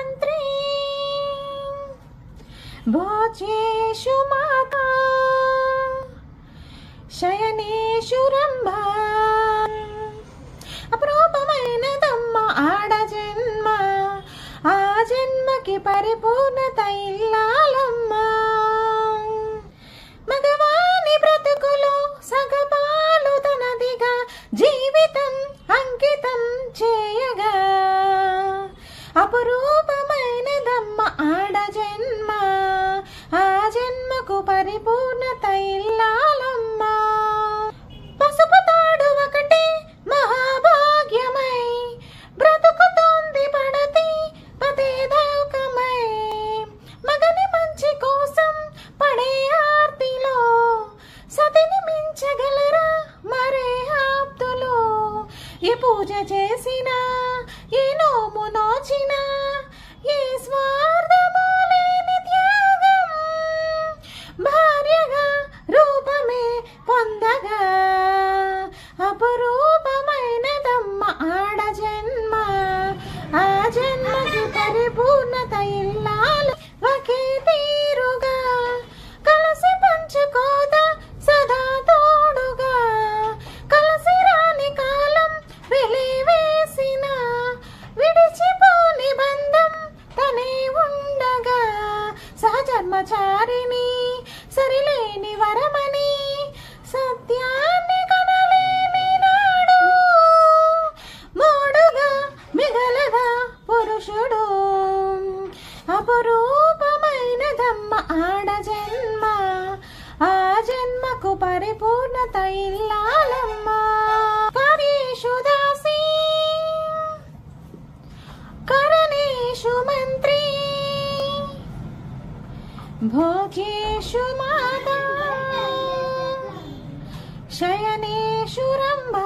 మంత్రి భోజేషు మాతా శయనేషు రంభ అపురూపమైనదమ్మ ఆడ జన్మ ఆ జన్మకి పరిపూర్ణత ఇల్లాలమ్మ మగవాని బ్రతుకులో సగపాలు తనదిగా జీవితం అంకితం చేయగా అపురూపమైనదమ్మ ఆడ జన్మ ఆ జన్మకు పరిపూర్ణత ఇల్లాలమ్మ పసుపు తాడు ఒకటే మహాభాగ్యమై బ్రతుకుతోంది పడతి పతేదౌకమై మగని మంచి కోసం పడే ఆర్తిలో సతిని మించగలరా మరే ఆప్తులు ఏ పూజ చేసినా ఏ నోము నోచినా ఏ స్వార్థమో లేని త్యాగం భార్యగా రూపమే పొందగా అపురూపమైనదమ్మ ఆడ జన్మ ఆ జన్మకి పరిపూర్ణత ఇల్లాలు ఒకే తీరుగా కలిసి పంచుకోదా సదా తోడుగా కలిసి రాని కాలం వెలివేసిన విడిచిపోని బంధం తనే ఉండగా సహజన్మచారిణి సరిలేని వరమని సత్యాన్ని కనలేని నాడు మోడుగా మిగలగా పురుషుడు అపురూపమైనదమ్మ ఆడ జన్మ ఆ జన్మకు పరిపూర్ణత ఇల్లాలమ్మ కార్యేషు దాసి కరణేషు మంత్రి భోజేషు మాతా శయనేషు రంభ